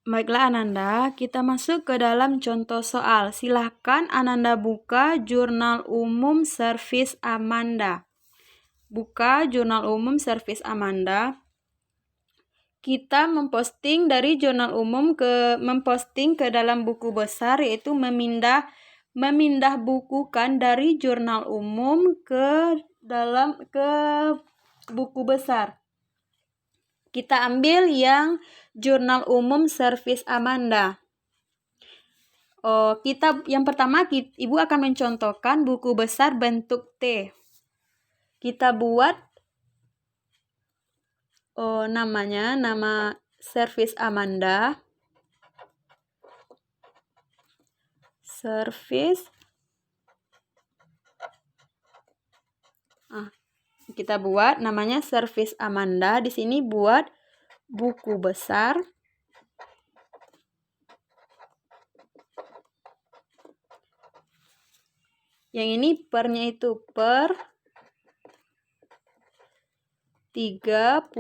Baiklah Ananda, kita masuk ke dalam contoh soal. Silahkan Ananda buka Jurnal Umum Servis Amanda. Buka Jurnal Umum Servis Amanda. Kita memposting dari Jurnal Umum memposting ke dalam buku besar, yaitu memindah bukukan dari Jurnal Umum ke buku besar. Kita ambil yang Jurnal Umum Servis Amanda. Yang pertama Ibu akan mencontohkan buku besar bentuk T. Kita buat nama Servis Amanda. Servis. Kita buat namanya Servis Amanda. Di sini buat buku besar. Yang ini pernya itu per 30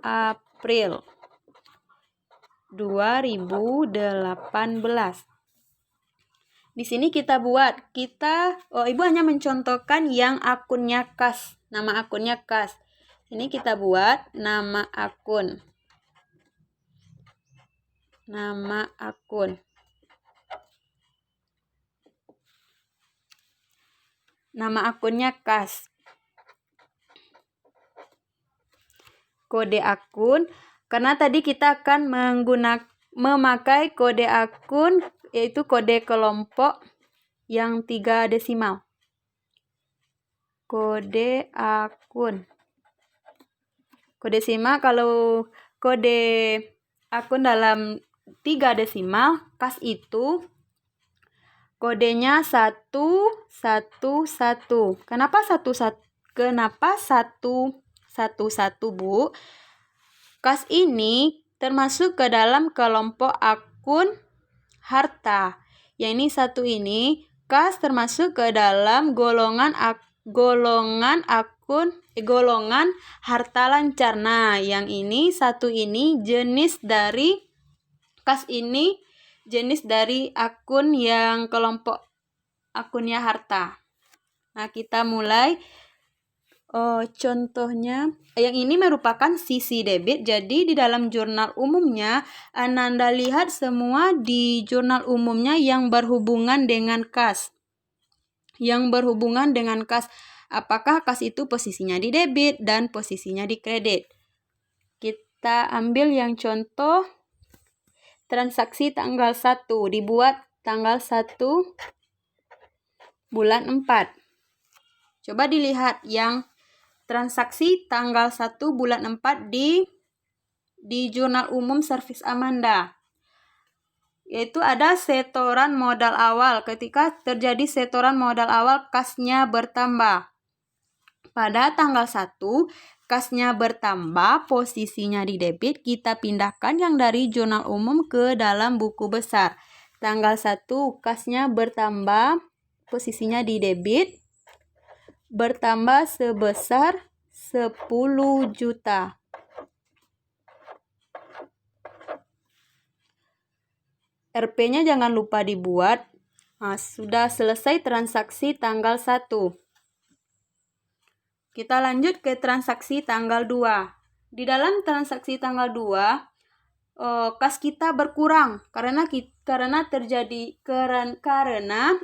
April 2018. Di sini kita buat, Ibu hanya mencontohkan yang akunnya kas, nama akunnya kas. Ini kita buat nama akun. Nama akun. Nama akunnya kas. Kode akun, karena tadi kita akan memakai kode akun, yaitu kode kelompok yang 3 desimal. Kode akun. Kode desimal, kalau kode akun dalam 3 desimal, kas itu kodenya 111. Kenapa 111, Bu? Kas ini termasuk ke dalam kelompok akun harta. Yang ini satu ini kas termasuk ke dalam golongan harta lancar. Nah, yang ini satu ini jenis dari kas ini, jenis dari akun yang kelompok akunnya harta. Nah, kita mulai. Contohnya, yang ini merupakan sisi debit. Jadi di dalam jurnal umumnya, Ananda lihat semua di jurnal umumnya yang berhubungan dengan kas. Apakah kas itu posisinya di debit dan posisinya di kredit. Kita ambil yang contoh transaksi tanggal 1, dibuat tanggal 1 bulan 4. Coba dilihat yang transaksi tanggal 1 bulan 4 di Jurnal Umum Servis Amanda. Yaitu ada setoran modal awal. Ketika terjadi setoran modal awal, kasnya bertambah. Pada tanggal 1, kasnya bertambah, posisinya di debit, kita pindahkan yang dari Jurnal Umum ke dalam buku besar. Tanggal 1, kasnya bertambah, posisinya di debit, bertambah sebesar 10 juta. RP-nya jangan lupa dibuat. Nah, sudah selesai transaksi tanggal 1. Kita lanjut ke transaksi tanggal 2. Di dalam transaksi tanggal 2, kas kita berkurang karena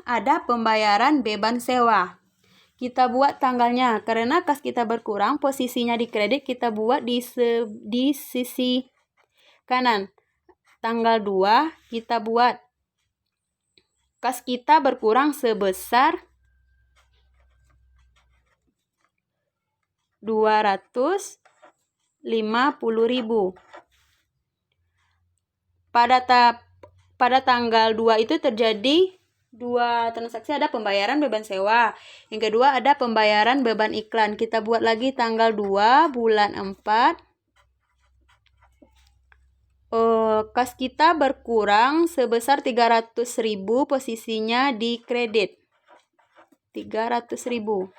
ada pembayaran beban sewa. Kita buat tanggalnya, karena kas kita berkurang, posisinya di kredit, kita buat di sisi kanan. Tanggal 2 kita buat kas kita berkurang sebesar 250.000. Pada tanggal 2 itu terjadi 2 transaksi, ada pembayaran beban sewa. Yang kedua ada pembayaran beban iklan. Kita buat lagi tanggal 2 bulan 4. Kas kita berkurang sebesar 300.000, posisinya di kredit. 300.000.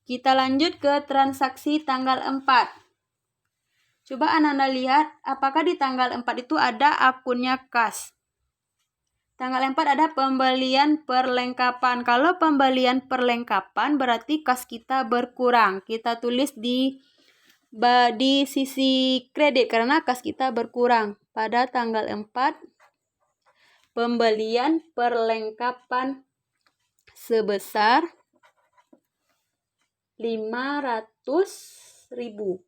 Kita lanjut ke transaksi tanggal 4. Coba Ananda lihat apakah di tanggal 4 itu ada akunnya kas. Tanggal 4 ada pembelian perlengkapan. Kalau pembelian perlengkapan berarti kas kita berkurang. Kita tulis di sisi kredit karena kas kita berkurang. Pada tanggal 4 pembelian perlengkapan sebesar 500.000.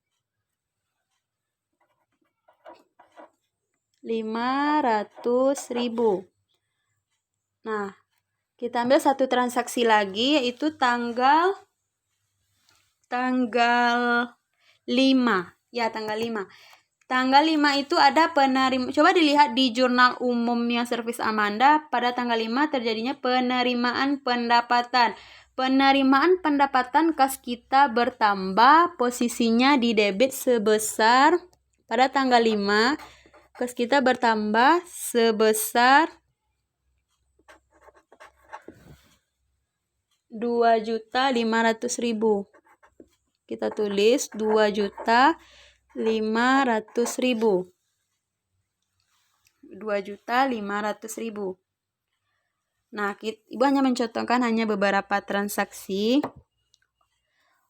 500.000. Nah, kita ambil satu transaksi lagi yaitu tanggal 5. Ya, tanggal 5. Tanggal 5 itu ada penerima. Coba dilihat di jurnal umumnya Servis Amanda pada tanggal 5 terjadinya penerimaan pendapatan. Penerimaan pendapatan kas kita bertambah, posisinya di debit sebesar pada tanggal 5 kas kita bertambah sebesar 2.500.000. Kita tulis 2.500.000. 2.500.000. Nah, Ibu hanya mencontohkan hanya beberapa transaksi.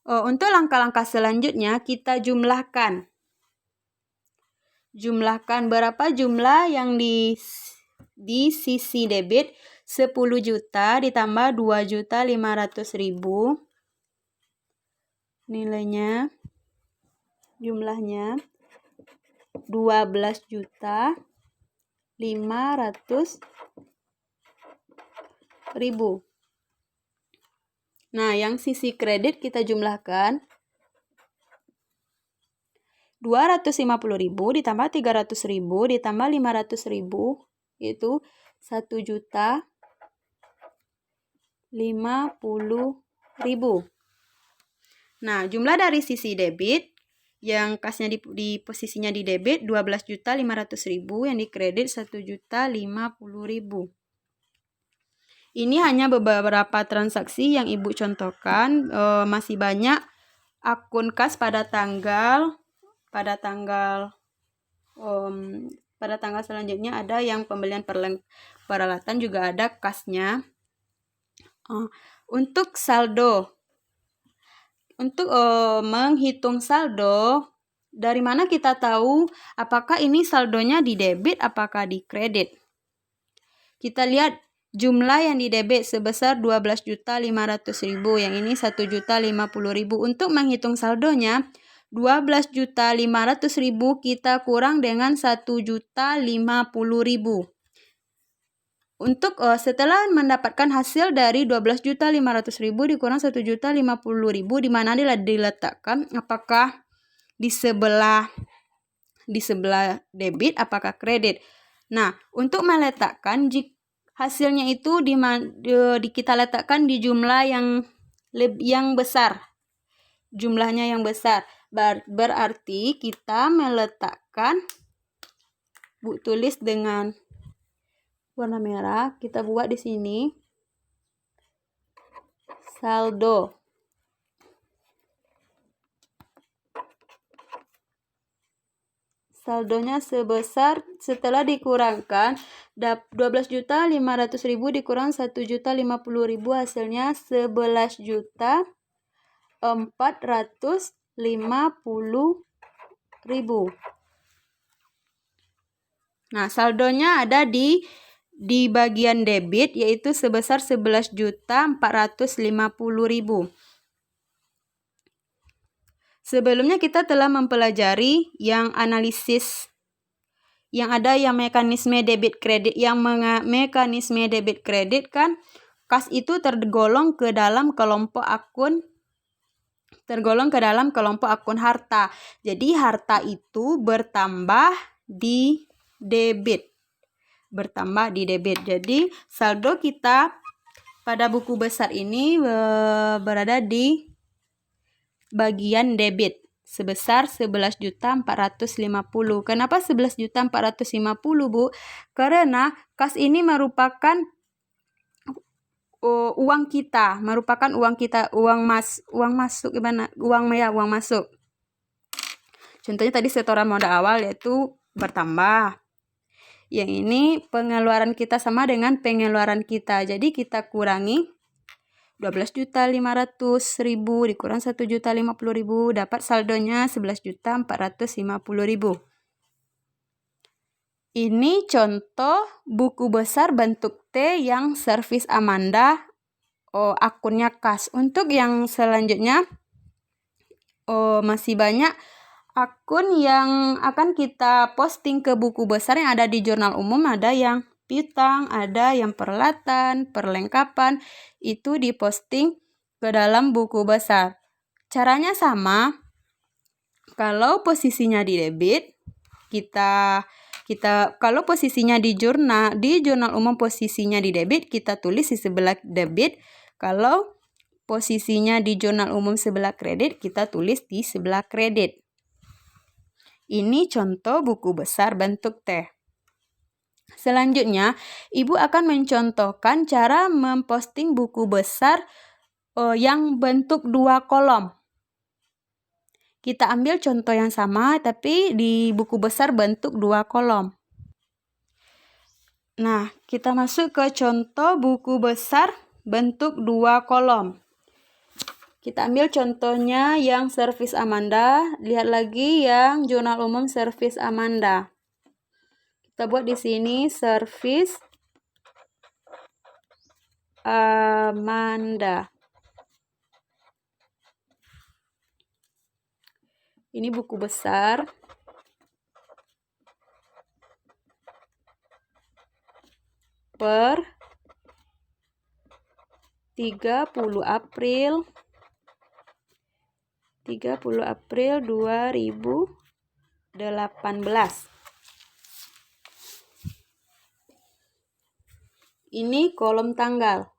Untuk langkah-langkah selanjutnya kita jumlahkan. Jumlahkan berapa jumlah yang di sisi debit. 10 juta ditambah 2.500.000. Nilainya, jumlahnya 12.500.000. Nah, yang sisi kredit kita jumlahkan 250.000 ditambah 300.000 ditambah 500.000 itu 1.050.000. Nah, jumlah dari sisi debit yang kasnya di posisinya di debit 12.500.000, yang di kredit 1.050.000. Ini hanya beberapa transaksi yang Ibu contohkan. Masih banyak akun kas pada tanggal selanjutnya ada yang pembelian peralatan juga ada kasnya. Untuk saldo, untuk menghitung saldo, dari mana kita tahu apakah ini saldonya di debit apakah di kredit? Kita lihat jumlah yang di debit sebesar 12.500.000, yang ini 1.050.000. Untuk menghitung saldonya 12.500.000 kita kurang dengan 1.050.000. Untuk setelah mendapatkan hasil dari 12.500.000 dikurang 1.050.000, di mana diletakkan apakah di sebelah debit apakah kredit. Nah, untuk meletakkan hasilnya itu kita letakkan di jumlah yang besar. Jumlahnya yang besar. Berarti kita meletakkan, Bu tulis dengan warna merah, kita buat di sini saldo. Saldonya sebesar setelah dikurangkan 12.500.000 dikurang 1.050.000 hasilnya 11.450.000. Nah, saldonya ada di bagian debit yaitu sebesar 11.450.000. Sebelumnya kita telah mempelajari yang analisis yang ada yang mekanisme debit kredit. Mekanisme debit kredit kan kas itu tergolong ke dalam kelompok akun harta. Jadi harta itu bertambah di debit. Jadi saldo kita pada buku besar ini berada di bagian debit sebesar 11.450. Kenapa 11.450, Bu? Karena kas ini merupakan uang masuk. Contohnya tadi setoran modal awal yaitu bertambah. Yang ini pengeluaran kita sama dengan pengeluaran kita. Jadi kita kurangi 12.500.000 dikurang 1.050.000 dapat saldonya 11.450.000. Ini contoh buku besar bentuk T yang servis Amanda akunnya kas. Untuk yang selanjutnya masih banyak akun yang akan kita posting ke buku besar yang ada di jurnal umum. Ada yang piutang, ada yang peralatan, perlengkapan, itu diposting ke dalam buku besar. Caranya sama. Kalau posisinya di debit, kita kalau posisinya di jurnal umum posisinya di debit, kita tulis di sebelah debit. Kalau posisinya di jurnal umum sebelah kredit, kita tulis di sebelah kredit. Ini contoh buku besar bentuk T. Selanjutnya, Ibu akan mencontohkan cara memposting buku besar yang bentuk 2 kolom. Kita ambil contoh yang sama, tapi di buku besar bentuk 2 kolom. Nah, kita masuk ke contoh buku besar bentuk 2 kolom. Kita ambil contohnya yang servis Amanda. Lihat lagi yang jurnal umum servis Amanda. Kita buat di sini servis Amanda. Ini buku besar. Per 30 April 2018. Ini kolom tanggal.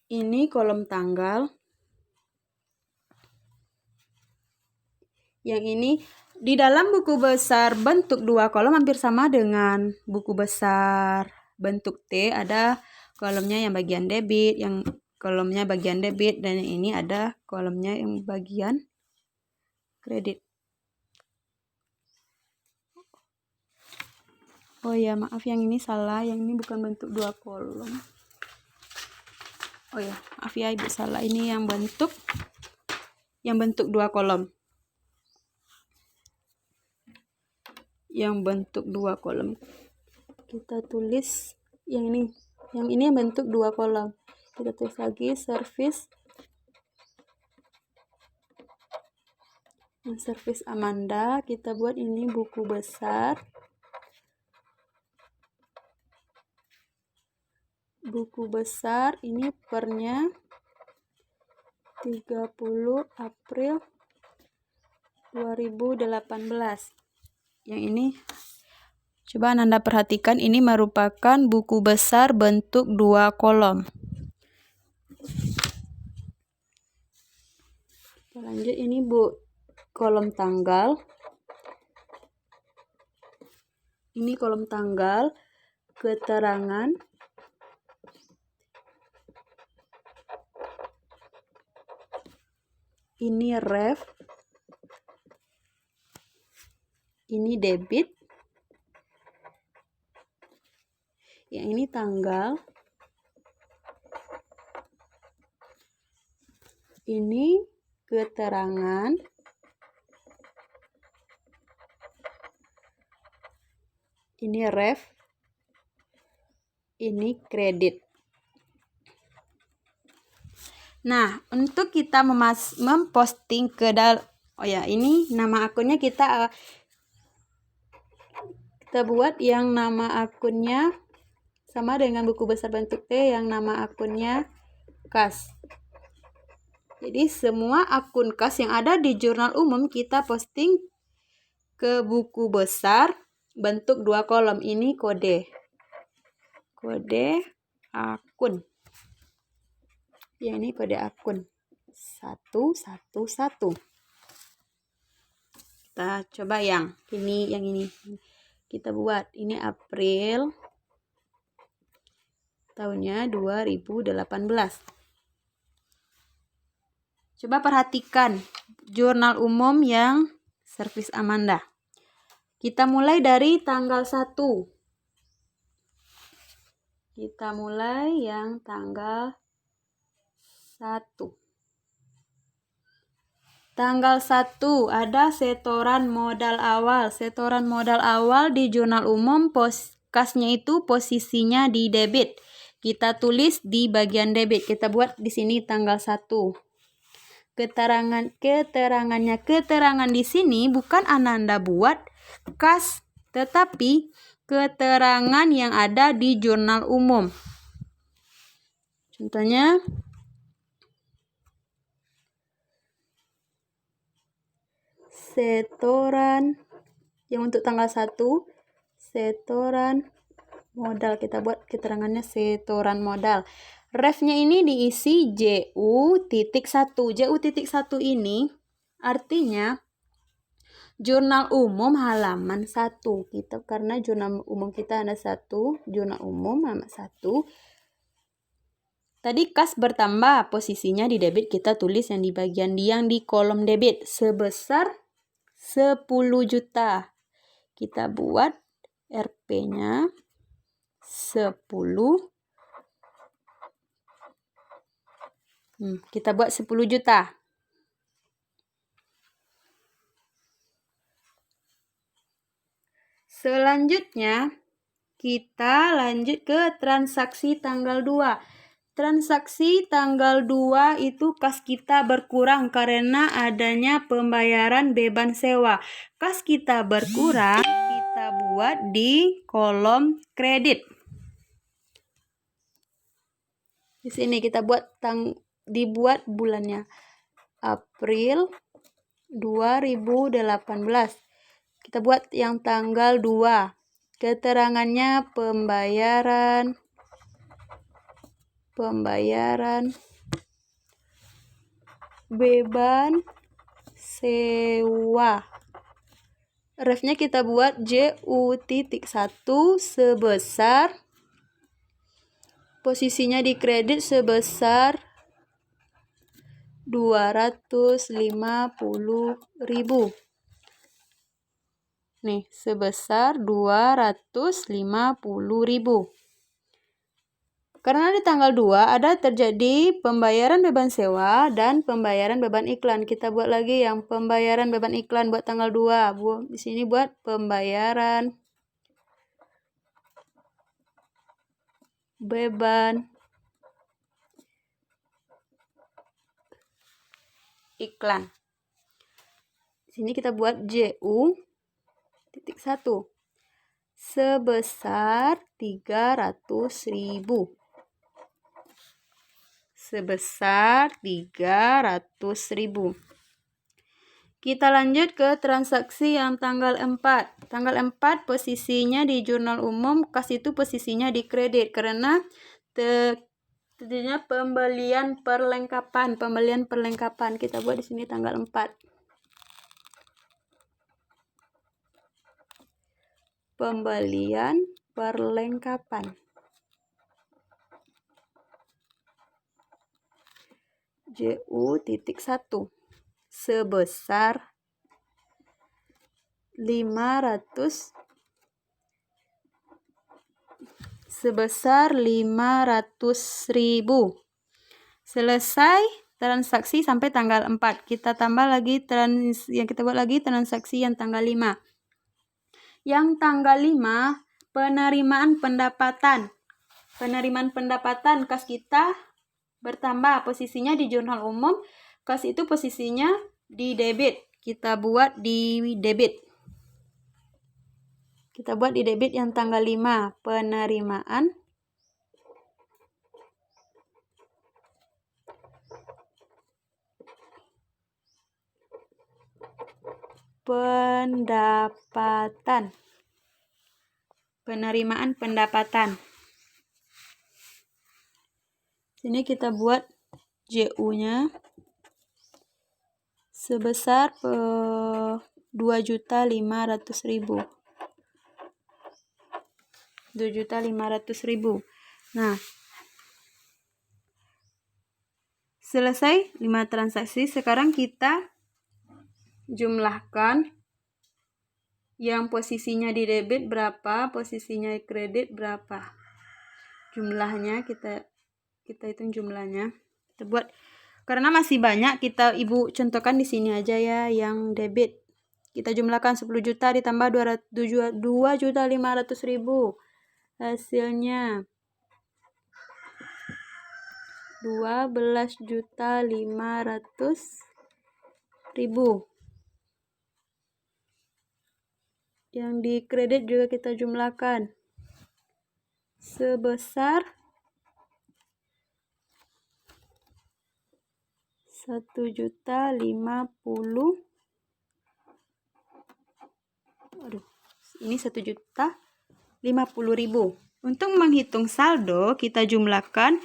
Ini kolom tanggal. Yang ini di dalam buku besar bentuk 2 kolom hampir sama dengan buku besar bentuk T. Ada kolomnya yang bagian debit, yang kolomnya bagian debit, dan yang ini ada kolomnya yang bagian kredit. Oh ya, maaf yang ini salah, yang ini bukan bentuk 2 kolom. Oh ya, maaf ya Ibu salah, ini yang bentuk 2 kolom. Yang bentuk 2 kolom. Kita tulis yang ini. Yang ini yang bentuk 2 kolom. Kita tulis lagi servis. Yang servis Amanda, kita buat ini buku besar. Buku besar ini pernya 30 April 2018. Yang ini coba Anda perhatikan, ini merupakan buku besar bentuk 2 kolom. Kita lanjut, ini kolom tanggal. Ini kolom tanggal, keterangan. Ini ref. Ini debit. Yang ini tanggal. Ini keterangan. Ini ref. Ini kredit. Nah, untuk kita memposting ke ini nama akunnya kita buat yang nama akunnya sama dengan buku besar bentuk T, yang nama akunnya kas. Jadi semua akun kas yang ada di jurnal umum kita posting ke buku besar bentuk 2 kolom. Ini kode akun. Yang ini kode akun 111. Kita coba yang ini kita buat. Ini April tahunnya 2018. Coba perhatikan jurnal umum yang servis Amanda. Kita mulai dari tanggal 1. Kita mulai yang tanggal 1. Tanggal 1 ada setoran modal awal. Setoran modal awal di jurnal umum kasnya itu posisinya di debit. Kita tulis di bagian debit. Kita buat di sini tanggal 1. Keterangan di sini bukan Ananda buat kas, tetapi keterangan yang ada di jurnal umum. Contohnya, setoran yang untuk tanggal 1, setoran modal. Kita buat keterangannya setoran modal. Refnya ini diisi JU.1. JU.1 ini artinya jurnal umum halaman 1. Karena jurnal umum kita ada 1, jurnal umum halaman 1. Tadi kas bertambah, posisinya di debit kita tulis yang di bagian di kolom debit sebesar 10 juta. Kita buat RP-nya 10. Kita buat 10 juta. Selanjutnya, kita lanjut ke transaksi tanggal 2. Transaksi tanggal 2 itu kas kita berkurang karena adanya pembayaran beban sewa. Kas kita berkurang, kita buat di kolom kredit. Di sini kita buat dibuat bulannya April 2018. Kita buat yang tanggal 2. Keterangannya pembayaran beban sewa. Refnya kita buat JU.1 sebesar, posisinya di kredit sebesar 250.000. Nih, sebesar 250.000. Karena di tanggal 2 ada terjadi pembayaran beban sewa dan pembayaran beban iklan. Kita buat lagi yang pembayaran beban iklan buat tanggal 2. Di sini buat pembayaran beban iklan. Di sini kita buat JU.1 sebesar 300.000. Sebesar 300.000. Kita lanjut ke transaksi yang tanggal 4. Tanggal 4 posisinya di jurnal umum, kas itu posisinya di kredit karena terjadinya pembelian perlengkapan. Kita buat di sini tanggal 4. Pembelian perlengkapan. JU.1 sebesar 500.000. Selesai transaksi sampai tanggal 4. Kita tambah lagi yang kita buat lagi transaksi yang tanggal 5. Yang tanggal 5 penerimaan pendapatan. Penerimaan pendapatan kas kita bertambah, posisinya di jurnal umum, kas itu posisinya di debit. Kita buat di debit. Kita buat di debit yang tanggal 5, penerimaan pendapatan. Penerimaan pendapatan. Sini kita buat JU-nya sebesar 2.500.000. 2.500.000. Nah, Selesai 5 transaksi. Sekarang kita jumlahkan yang posisinya di debit berapa, posisinya di kredit berapa. Jumlahnya kita hitung jumlahnya. Kita buat karena masih banyak, Ibu contohkan di sini aja ya yang debit. Kita jumlahkan 10 juta ditambah 2.500.000. Hasilnya 12.500.000. Yang di kredit juga kita jumlahkan sebesar 1.050.000. Ini 1.050.000. Untuk menghitung saldo, kita jumlahkan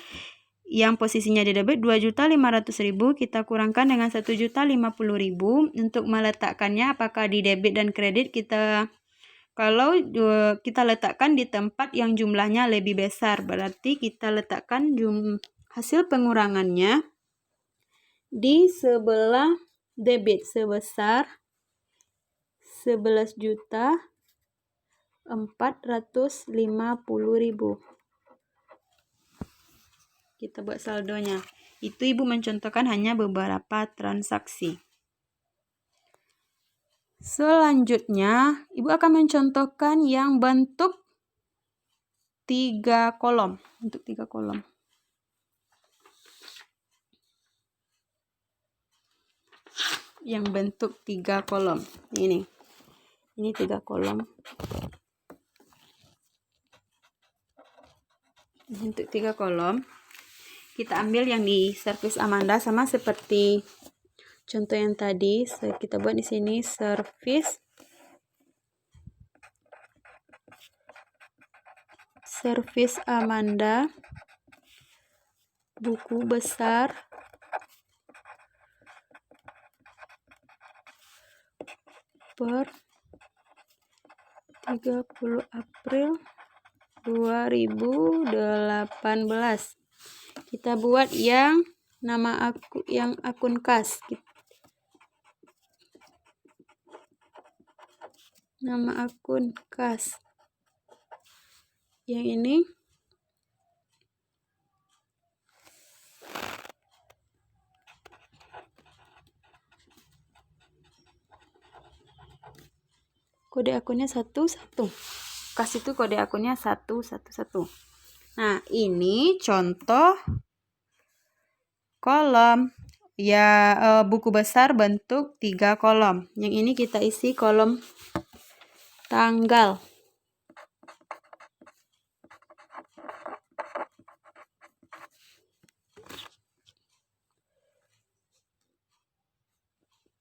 yang posisinya di debit 2.500.000 kita kurangkan dengan 1.050.000. Untuk meletakkannya apakah di debit dan kredit, kalau kita letakkan di tempat yang jumlahnya lebih besar, berarti kita letakkan hasil pengurangannya di sebelah debit sebesar 11.450.000. Kita buat saldonya. Itu Ibu mencontohkan hanya beberapa transaksi. Selanjutnya, Ibu akan mencontohkan yang bentuk 3 kolom. Untuk 3 kolom. Yang bentuk 3 kolom. Ini 3 kolom. Untuk 3 kolom. Kita ambil yang di servis Amanda sama seperti contoh yang tadi. Kita buat di sini servis Amanda, buku besar per 30 April 2018. Kita buat yang akun kas. Nama akun kas. Yang ini kode akunnya 11. Kas itu kode akunnya 111. Nah, ini contoh kolom ya, buku besar bentuk 3 kolom. Yang ini kita isi kolom tanggal.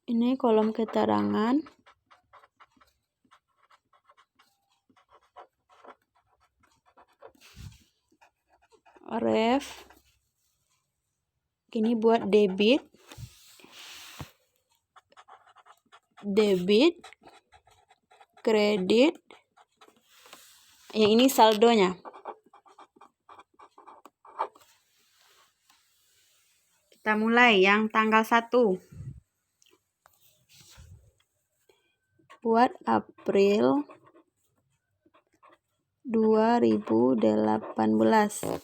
Ini kolom keterangan. Ref. Ini buat debit, kredit. Yang ini saldonya. Kita mulai yang tanggal 1. Buat April 2018.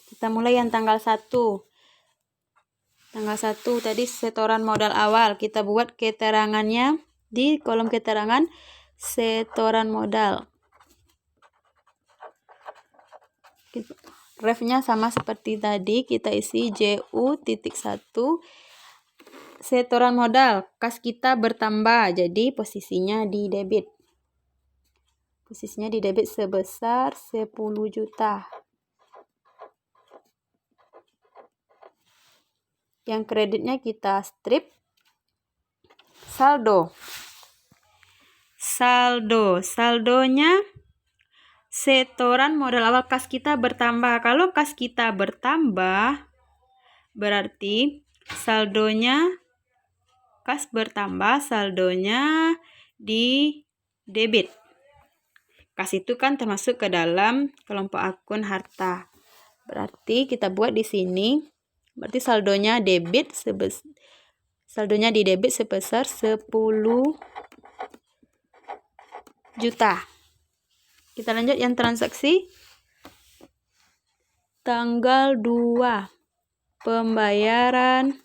Kita mulai yang tanggal 1. Tanggal 1 tadi setoran modal awal. Kita buat keterangannya di kolom keterangan setoran modal. Refnya sama seperti tadi. Kita isi JU.1. Setoran modal, kas kita bertambah, jadi posisinya di debit. Posisinya di debit sebesar 10 juta. Yang kreditnya kita strip. Saldonya setoran modal awal kas kita bertambah. Kalau kas kita bertambah, berarti saldonya kas bertambah, saldonya di debit. Kas itu kan termasuk ke dalam kelompok akun harta. Berarti kita buat di sini Berarti saldonya di debit sebesar 10 juta. Kita lanjut yang transaksi tanggal 2. Pembayaran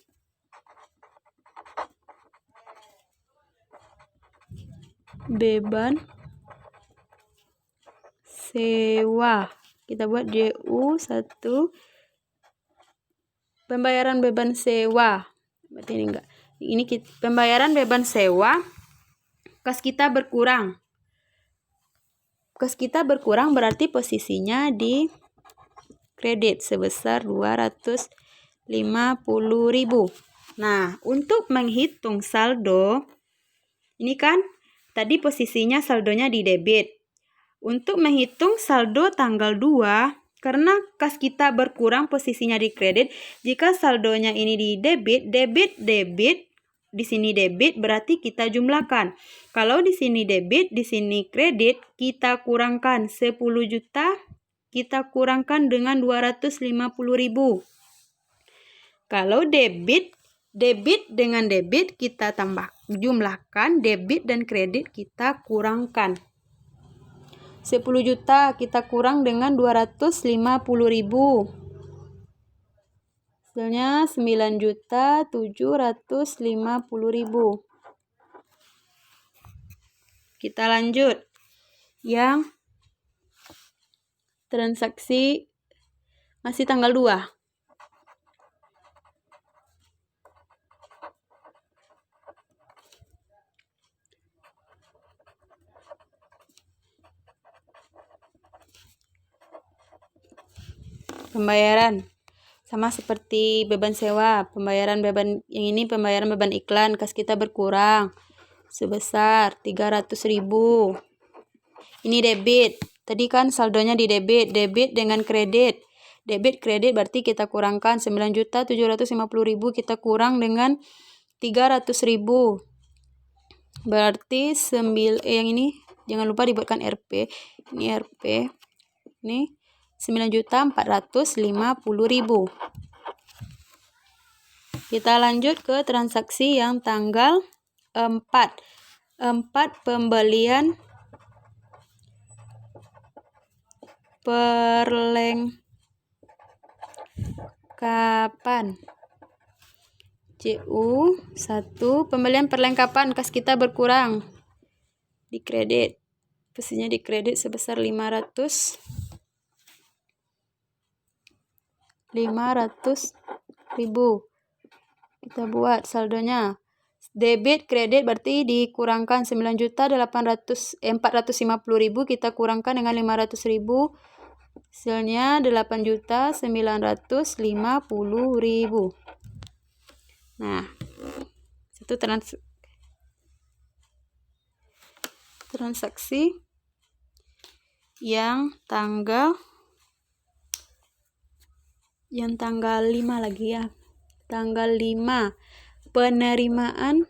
beban sewa. Kita buat JU1. Pembayaran beban sewa. Berarti ini enggak. Ini pembayaran beban sewa. Kas kita berkurang. Kas kita berkurang berarti posisinya di kredit sebesar 250.000. Nah, untuk menghitung saldo, ini kan tadi posisinya saldonya di debit. Untuk menghitung saldo tanggal 2, karena kas kita berkurang posisinya di kredit, jika saldonya ini di debit, di sini debit berarti kita jumlahkan. Kalau di sini debit, di sini kredit, kita kurangkan 10 juta, kita kurangkan dengan 250.000. Kalau debit dengan debit kita jumlahkan, debit dan kredit kita kurangkan. 10 juta kita kurang dengan 250.000. Hasilnya 9.750.000. Kita lanjut. Yang transaksi masih tanggal 2. Pembayaran. Sama seperti beban sewa, pembayaran beban yang ini pembayaran beban iklan, kas kita berkurang sebesar 300.000. Ini debit. Tadi kan saldonya di debit dengan kredit. Debit kredit berarti kita kurangkan 9.750.000, kita kurang dengan 300.000. Berarti yang ini jangan lupa dibuatkan RP. Ini RP. Ini 9.450.000. Kita lanjut ke transaksi yang tanggal 4. Pembelian perlengkapan. CU1, pembelian perlengkapan, kas kita berkurang di kredit. Posisinya di kredit sebesar 500.000. Kita buat saldonya. Debit kredit berarti dikurangkan 9.450.000, kita kurangkan dengan 500.000. Hasilnya 8.950.000. Nah, itu transaksi yang tanggal 5 lagi ya. Tanggal 5 penerimaan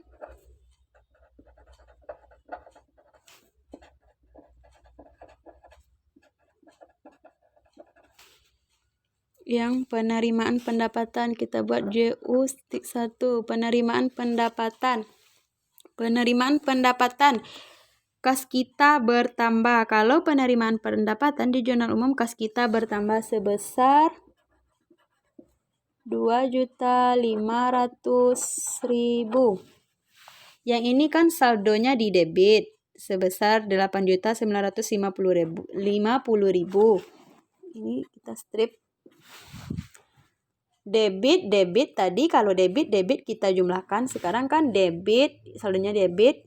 pendapatan. Kita buat JU1, penerimaan pendapatan. Kas kita bertambah. Kalau penerimaan pendapatan di jurnal umum, kas kita bertambah sebesar 2.500.000. Yang ini kan saldonya di debit sebesar 8.950.000. Ini kita strip. Debit tadi, kalau debit kita jumlahkan. Sekarang kan debit, saldonya debit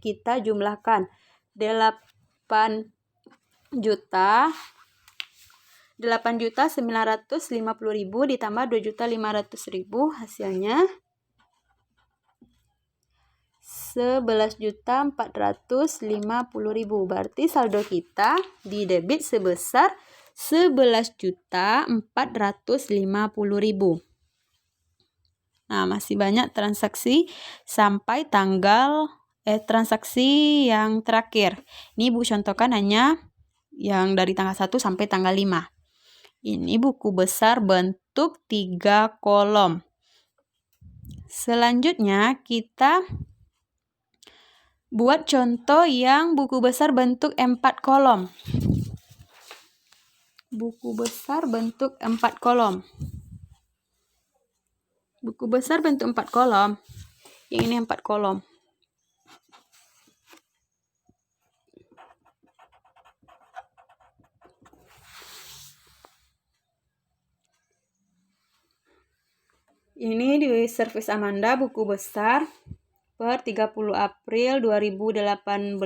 kita jumlahkan 8.950.000 ditambah 2.500.000, hasilnya 11.450.000. Berarti saldo kita di debit sebesar 11.450.000. Nah, masih banyak transaksi sampai transaksi yang terakhir. Ini Ibu contohkan hanya yang dari tanggal 1 sampai tanggal 5. Ini buku besar bentuk 3 kolom. Selanjutnya kita buat contoh yang buku besar bentuk 4 kolom. Buku besar bentuk 4 kolom. Buku besar bentuk 4 kolom. Yang ini 4 kolom. Ini di servis Amanda buku besar per 30 April 2018.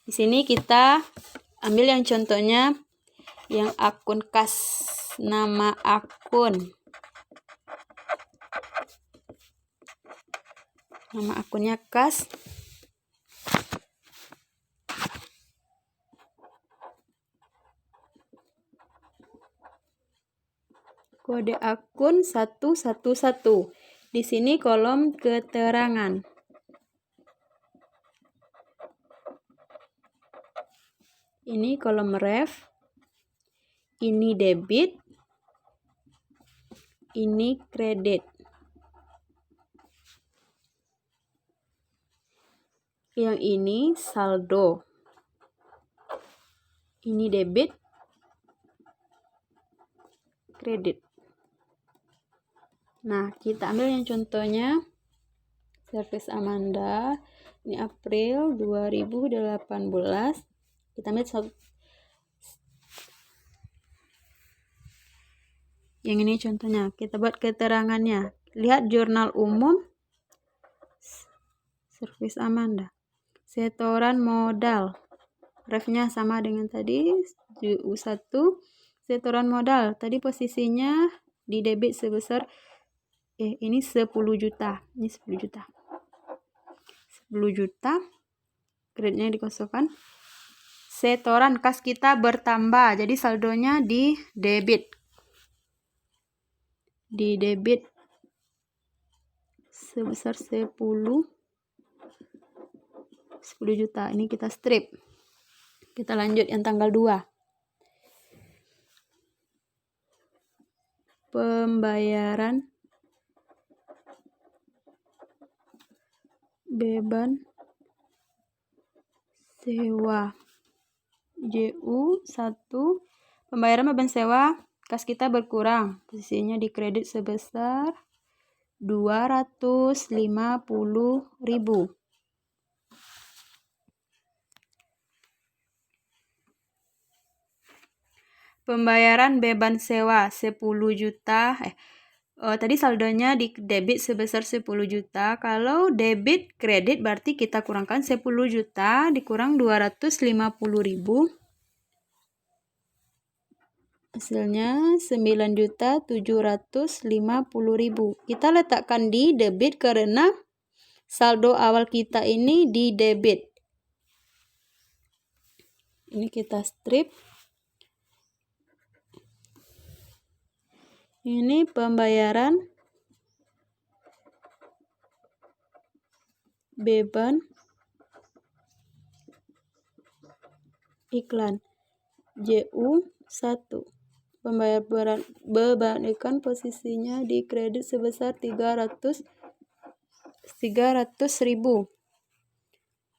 Di sini kita ambil yang contohnya yang akun kas, nama akun. Nama akunnya kas. Kode akun 111. Di sini kolom keterangan. Ini kolom ref. Ini debit. Ini kredit. Yang ini saldo. Ini debit. Kredit. Nah, kita ambil yang contohnya servis Amanda. Ini April 2018. Kita ambil yang ini contohnya. Kita buat keterangannya. Lihat jurnal umum servis Amanda. Setoran modal. Refnya sama dengan tadi. U1. Setoran modal. Tadi posisinya di debit sebesar ini 10 juta. Ini 10 juta. 10 juta. Kreditnya dikosongkan. Setoran kas kita bertambah. Jadi saldonya di debit. Di debit sebesar 10 juta. Ini kita strip. Kita lanjut yang tanggal 2. Pembayaran beban sewa. JU1. Pembayaran beban sewa kas kita berkurang. Posisinya di kredit sebesar 250.000. Pembayaran beban sewa 10 juta. Tadi saldonya di debit sebesar 10 juta. Kalau debit kredit berarti kita kurangkan 10 juta dikurang 250.000. Hasilnya 9.750.000. Kita letakkan di debit karena saldo awal kita ini di debit. Ini kita strip. Ini pembayaran beban iklan. JU1. Pembayaran beban iklan posisinya di kredit sebesar 300.000.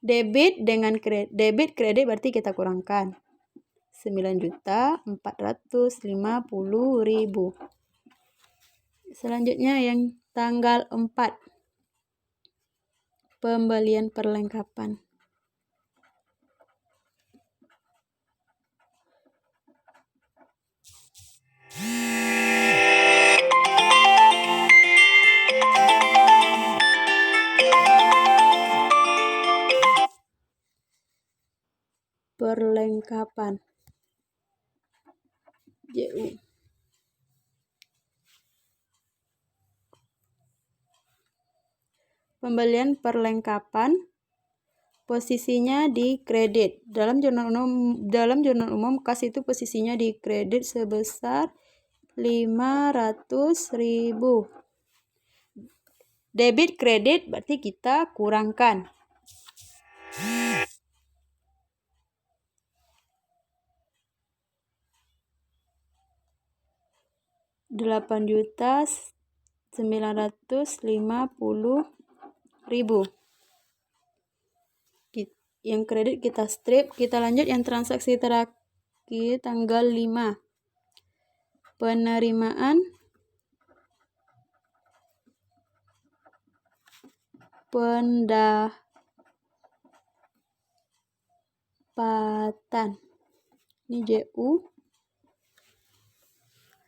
Debit dengan debit kredit berarti kita kurangkan 9.450.000. Selanjutnya yang tanggal 4. Pembelian perlengkapan. Perlengkapan. JU. Pembelian perlengkapan posisinya di kredit. Dalam jurnal umum kas itu posisinya di kredit sebesar 500.000. Debit kredit berarti kita kurangkan. 8.950.000. Yang kredit kita strip. Kita lanjut yang transaksi terakhir tanggal 5. Penerimaan pendapatan. Ini JU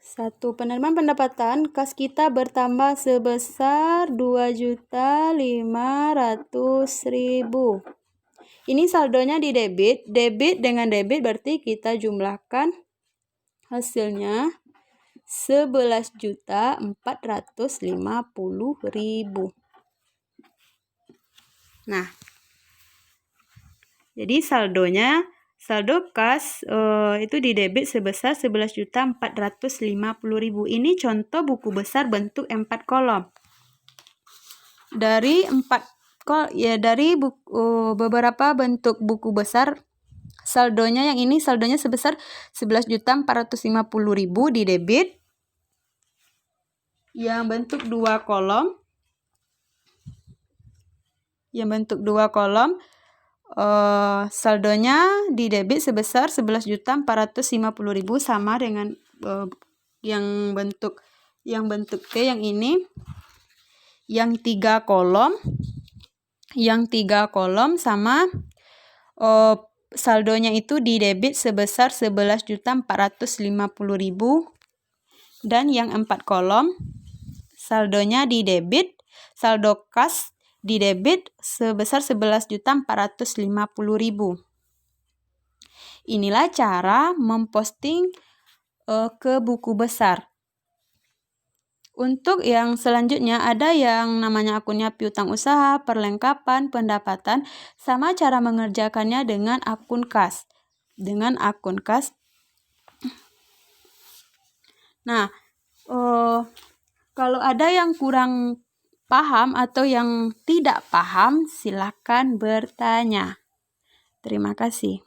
1. Penerimaan pendapatan kas kita bertambah sebesar 2.500.000. Ini saldonya di debit. Debit dengan debit berarti kita jumlahkan hasilnya 11.450.000. Nah, jadi saldo kas itu di debit sebesar 11.450.000. Ini contoh buku besar bentuk 4 kolom. Dari beberapa bentuk buku besar, saldonya yang ini saldonya sebesar 11.450.000 di debit. Yang bentuk 2 kolom, saldonya di debit sebesar 11.450.000 sama dengan yang bentuk T yang ini. Yang 3 kolom sama saldonya itu di debit sebesar 11.450.000, dan yang 4 kolom saldonya di debit, saldo kas di debit sebesar 11.450.000. Inilah cara memposting ke buku besar. Untuk yang selanjutnya ada yang namanya akunnya piutang usaha, perlengkapan, pendapatan, sama cara mengerjakannya dengan akun kas. Nah, kalau ada yang kurang paham atau yang tidak paham, silakan bertanya. Terima kasih.